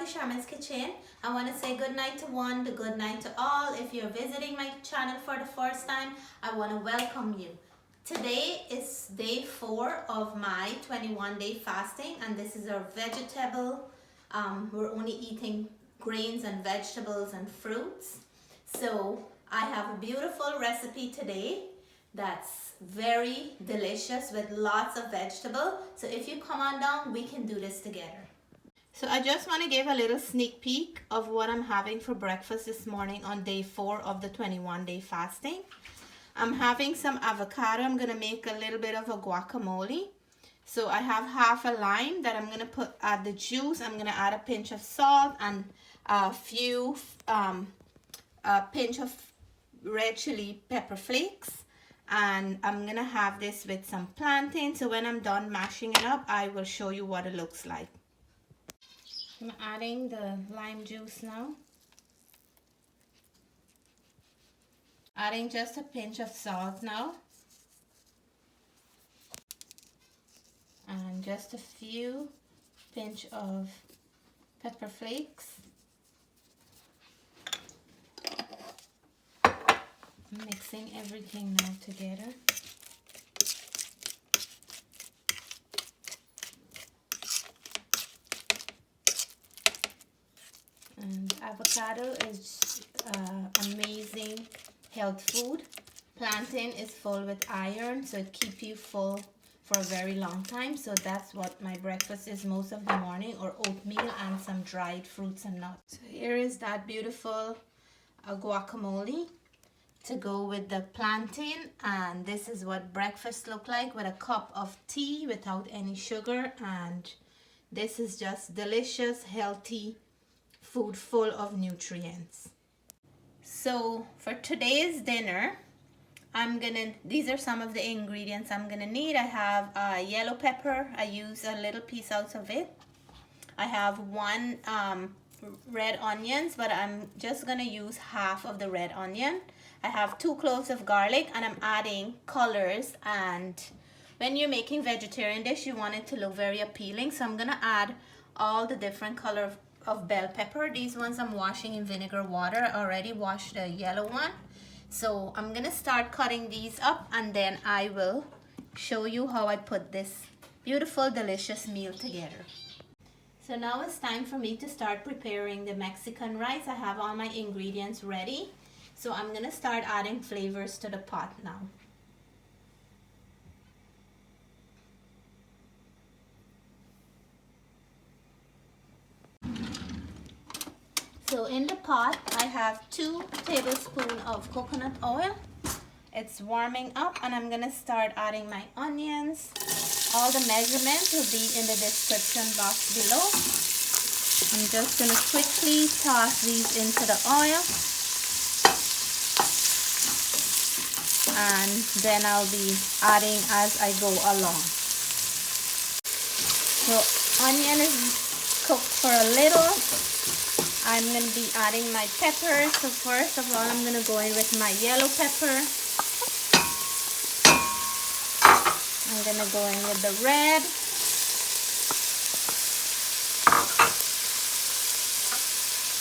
back to Charmaine's Kitchen. I want to say good night to one, good night to all. If you're visiting my channel for the first time, I want to welcome you. Today is day 4 of my 21-day fasting, and this is our vegetable. We're only eating grains and vegetables and fruits. So I have a beautiful recipe today that's very delicious with lots of vegetable. So if you come on down, we can do this together. So I just want to give a little sneak peek of what I'm having for breakfast this morning on day 4 of the 21-day fasting. I'm having some avocado. I'm going to make a little bit of a guacamole. So I have half a lime that I'm going to add the juice. I'm going to add a pinch of salt and a pinch of red chili pepper flakes. And I'm going to have this with some plantain. So when I'm done mashing it up, I will show you what it looks like. I'm adding the lime juice now. Adding just a pinch of salt now. And just a few pinch of pepper flakes. Mixing everything now together. And avocado is amazing health food. Plantain is full with iron, so it keeps you full for a very long time. So that's what my breakfast is most of the morning, or oatmeal and some dried fruits and nuts. So here is that beautiful guacamole to go with the plantain, and this is what breakfast look like with a cup of tea without any sugar. And this is just delicious, healthy food full of nutrients. So for today's dinner, these are some of the ingredients I'm gonna need. I have yellow pepper. I use a little piece out of it. I have 1 red onions, but I'm just gonna use half of the red onion. I have 2 cloves of garlic, and I'm adding colors. And when you're making vegetarian dish, you want it to look very appealing. So I'm gonna add all the different color of bell pepper. These ones I'm washing in vinegar water. I already washed the yellow one. So I'm gonna start cutting these up, and then I will show you how I put this beautiful, delicious meal together. So now it's time for me to start preparing the Mexican rice. I have all my ingredients ready. So I'm gonna start adding flavors to the pot now. So in the pot, I have 2 tablespoons of coconut oil. It's warming up, and I'm gonna start adding my onions. All the measurements will be in the description box below. I'm just gonna quickly toss these into the oil. And then I'll be adding as I go along. So onion is cooked for a little. I'm going to be adding my peppers. So first of all, I'm going to go in with my yellow pepper. I'm going to go in with the red.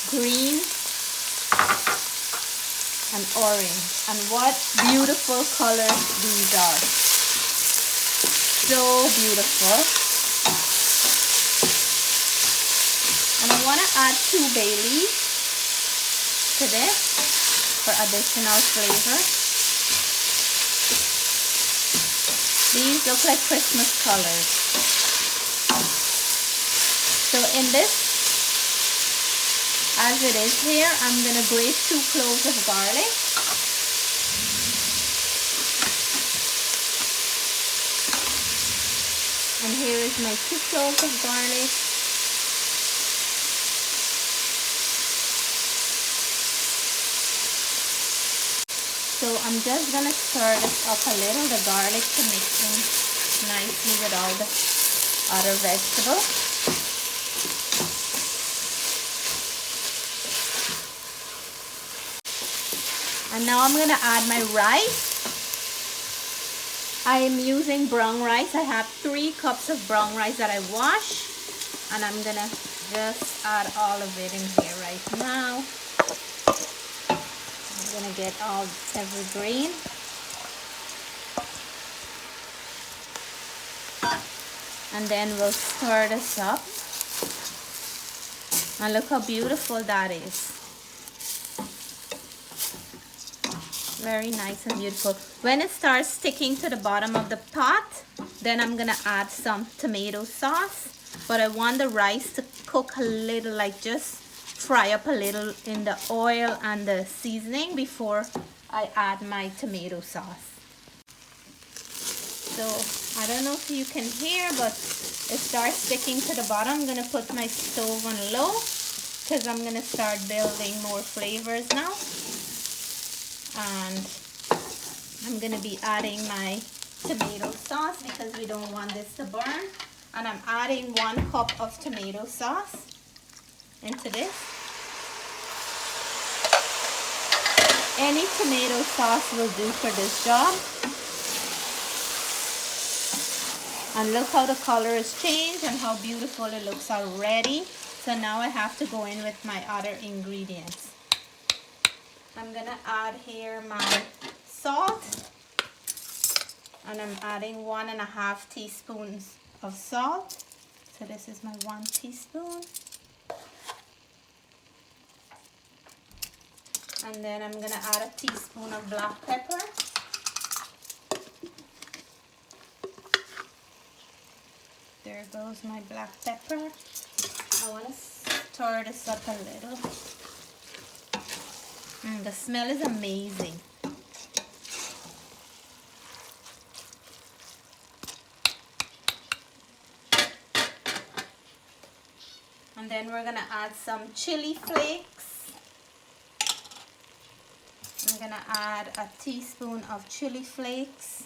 Green. And orange. And what beautiful colors these are. So beautiful. And I want to add 2 bay leaves to this for additional flavor. These look like Christmas colors. So in this, as it is here, I'm going to grate 2 cloves of garlic. And here is my 2 cloves of garlic. So I'm just going to stir this up a little, the garlic, to mix in nicely with all the other vegetables. And now I'm going to add my rice. I am using brown rice. I have 3 cups of brown rice that I wash. And I'm going to just add all of it in here right now. I'm gonna get every grain. And then we'll stir this up. And look how beautiful that is. Very nice and beautiful. When it starts sticking to the bottom of the pot, then I'm gonna add some tomato sauce. But I want the rice to cook a little, like just fry up a little in the oil and the seasoning before I add my tomato sauce. So I don't know if you can hear, but it starts sticking to the bottom. I'm gonna put my stove on low because I'm gonna start building more flavors now. And I'm gonna be adding my tomato sauce because we don't want this to burn. And I'm adding 1 cup of tomato sauce into this. Any tomato sauce will do for this job. And look how the color has changed and how beautiful it looks already. So now I have to go in with my other ingredients. I'm gonna add here my salt. And I'm adding 1.5 teaspoons of salt. So this is my 1 teaspoon. And then I'm gonna add a teaspoon of black pepper. There goes my black pepper. I want to stir this up a little. The smell is amazing. And then we're gonna add some chili flakes. I'm gonna add a teaspoon of chili flakes.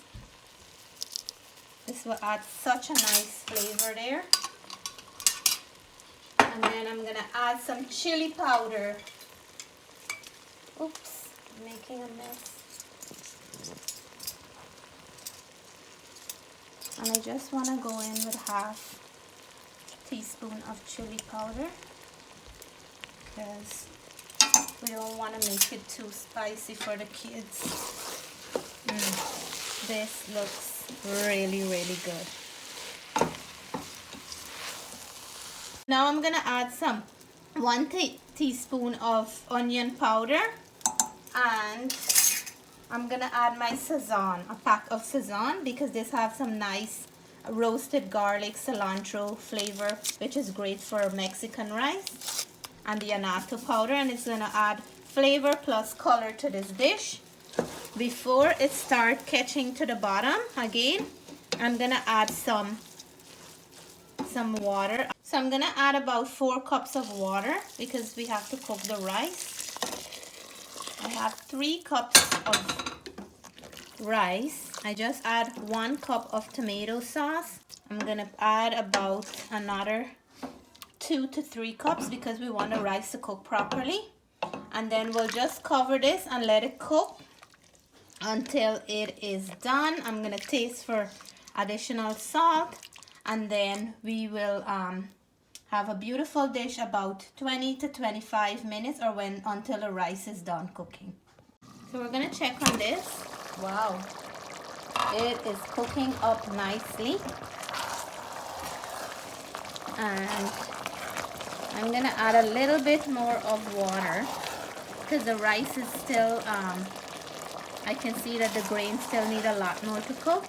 This will add such a nice flavor there. And then I'm gonna add some chili powder. Oops, I'm making a mess. And I just wanna go in with 1/2 teaspoon of chili powder because we don't wanna make it too spicy for the kids. This looks really, really good. Now I'm gonna add some 1 teaspoon of onion powder, and I'm gonna add my Sazon, a pack of Sazon, because this has some nice roasted garlic cilantro flavor, which is great for Mexican rice, and the annatto powder, and it's gonna add flavor plus color to this dish. Before it starts catching to the bottom again, I'm gonna add some water. So I'm gonna add about 4 cups of water because we have to cook the rice. I have 3 cups of rice. I just add 1 cup of tomato sauce. I'm gonna add about another 2 to 3 cups because we want the rice to cook properly. And then we'll just cover this and let it cook until it is done. I'm gonna taste for additional salt, and then we will have a beautiful dish about 20 to 25 minutes or until the rice is done cooking. So we're gonna check on this. Wow, it is cooking up nicely. And I'm gonna add a little bit more of water because the rice is still I can see that the grains still need a lot more to cook.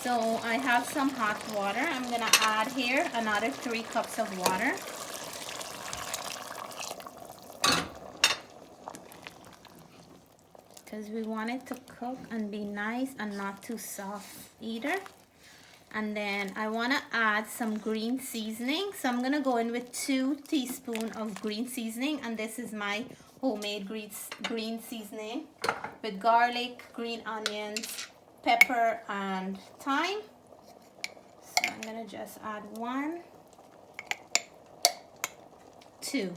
So I have some hot water. I'm gonna add here another 3 cups of water. Because we want it to cook and be nice and not too soft either. And then I wanna add some green seasoning. So I'm gonna go in with 2 teaspoons of green seasoning, and this is my homemade green seasoning with garlic, green onions, pepper, and thyme. So I'm gonna just add 1, 2,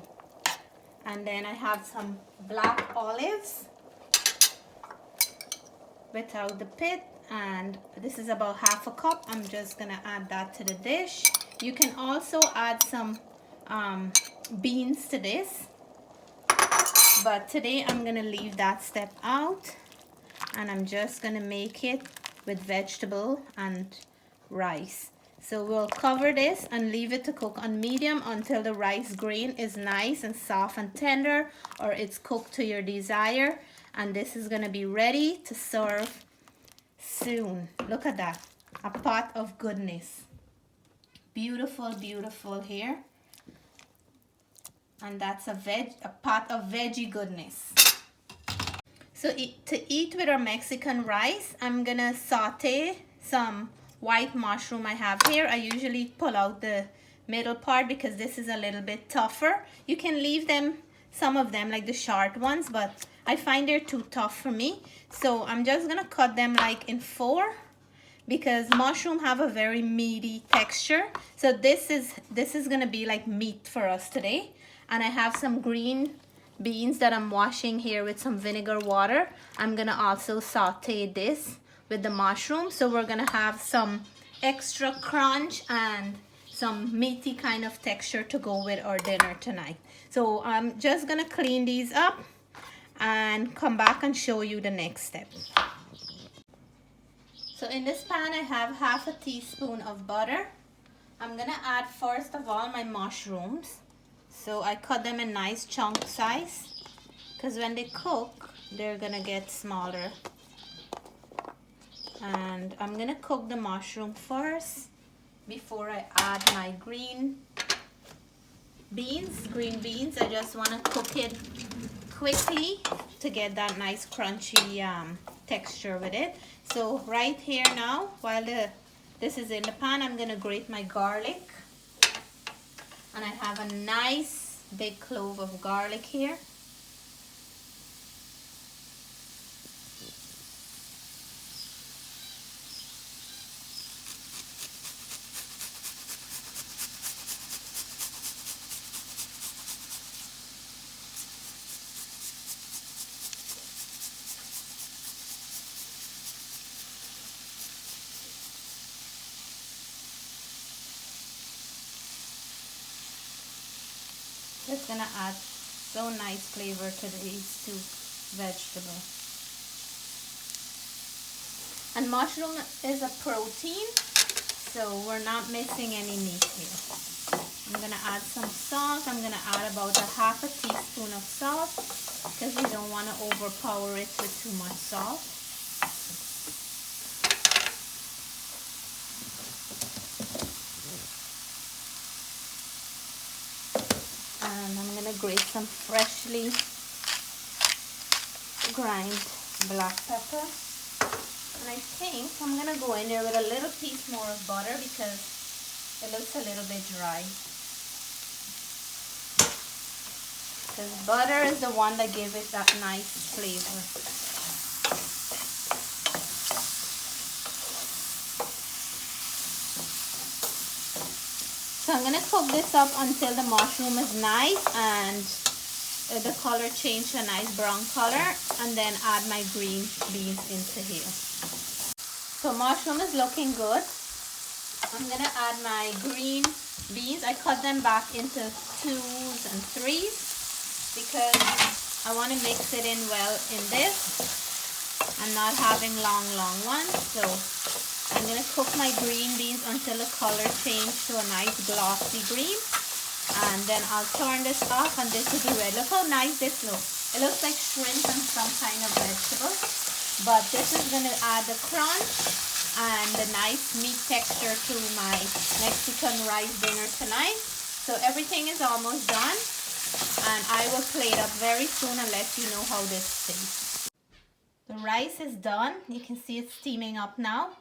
and then I have some black olives without the pit, and this is about 1/2 cup. I'm just gonna add that to the dish. You can also add some beans to this, but today I'm gonna leave that step out and I'm just gonna make it with vegetable and rice. So we'll cover this and leave it to cook on medium until the rice grain is nice and soft and tender, or it's cooked to your desire. And this is gonna be ready to serve soon. Look at that, a pot of goodness. Beautiful, beautiful here. And that's a pot of veggie goodness. So to eat with our Mexican rice, I'm gonna saute some white mushroom I have here. I usually pull out the middle part because this is a little bit tougher. You can leave them, some of them, like the short ones, but I find they're too tough for me. So I'm just gonna cut them like in 4 because mushroom have a very meaty texture. So this is gonna be like meat for us today. And I have some green beans that I'm washing here with some vinegar water. I'm gonna also saute this with the mushroom, so we're gonna have some extra crunch and some meaty kind of texture to go with our dinner tonight. So I'm just gonna clean these up and come back and show you the next step. So in this pan I have half a teaspoon of butter. I'm gonna add first of all my mushrooms. So I cut them in nice chunk size because when they cook they're gonna get smaller. And I'm gonna cook the mushroom first before I add my green beans. I just want to cook it quickly to get that nice crunchy texture with it. So right here now, while this is in the pan, I'm gonna grate my garlic. And I have a nice big clove of garlic here. It's gonna add so nice flavor to these 2 vegetables. And mushroom is a protein, so we're not missing any meat here. I'm gonna add some salt. I'm gonna add about a half a teaspoon of salt because we don't want to overpower it with too much salt. And I'm gonna grate some freshly grind black pepper. And I think I'm gonna go in there with a little piece more of butter because it looks a little bit dry. Because butter is the one that gives it that nice flavor. So I'm gonna cook this up until the mushroom is nice and the color changed to a nice brown color, and then add my green beans into here. So mushroom is looking good. I'm gonna add my green beans. I cut them back into 2s and 3s because I want to mix it in well in this and not having long ones. So I'm gonna cook my green beans until the color changes to a nice glossy green, and then I'll turn this off and this will be ready. Look how nice this looks. It looks like shrimp and some kind of vegetable, but this is gonna add the crunch and the nice meat texture to my Mexican rice dinner tonight. So everything is almost done, and I will plate up very soon and let you know how this tastes. The rice is done. You can see it's steaming up now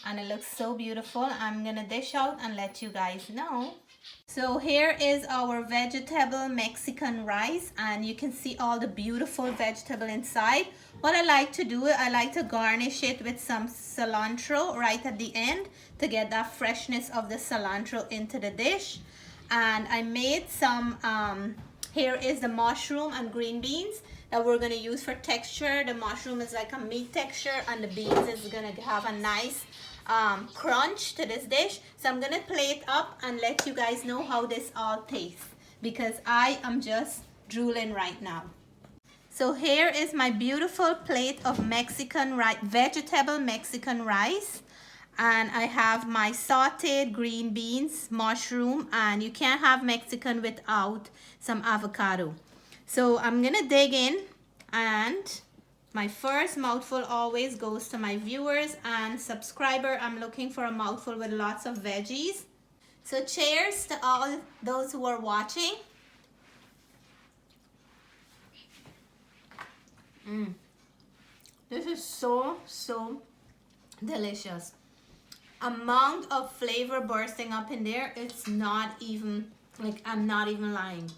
and it looks so beautiful. I'm gonna dish out and let you guys know. So here is our vegetable Mexican rice, and you can see all the beautiful vegetable inside. What I like to do, I like to garnish it with some cilantro right at the end to get that freshness of the cilantro into the dish. And I made some, here is the mushroom and green beans that we're gonna use for texture. The mushroom is like a meat texture and the beans is gonna have a nice crunch to this dish. So I'm gonna plate up and let you guys know how this all tastes. because I am just drooling right now. So here is my beautiful plate of Mexican rice, vegetable Mexican rice. And I have my sauteed green beans, mushroom, and you can't have Mexican without some avocado. So I'm gonna dig in, and my first mouthful always goes to my viewers and subscriber. I'm looking for a mouthful with lots of veggies. So cheers to all those who are watching. This is so delicious. Amount of flavor bursting up in there, it's not even, like, I'm not even lying.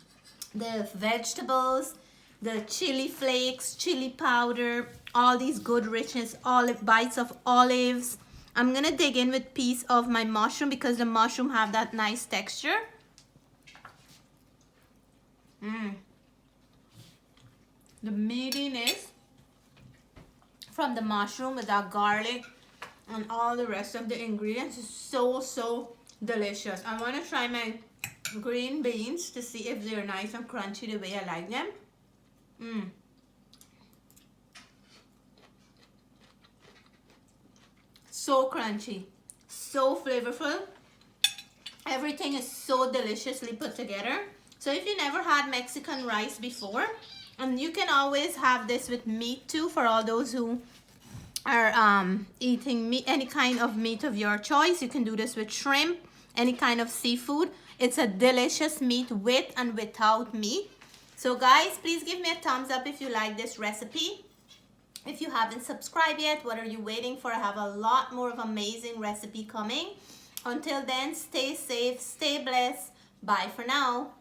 The vegetables, the chili flakes, chili powder, all these good richness, olive bites of olives. I'm gonna dig in with piece of my mushroom because the mushroom have that nice texture. The meatiness from the mushroom with that garlic and all the rest of the ingredients is so delicious. I want to try my green beans to see if they're nice and crunchy the way I like them. So crunchy, so flavorful. Everything is so deliciously put together. So if you never had Mexican rice before, and you can always have this with meat too, for all those who are eating meat, any kind of meat of your choice. You can do this with shrimp, any kind of seafood. It's a delicious meat with and without meat. So guys, please give me a thumbs up if you like this recipe. If you haven't subscribed yet, what are you waiting for? I have a lot more of amazing recipe coming. Until then, stay safe, stay blessed. Bye for now.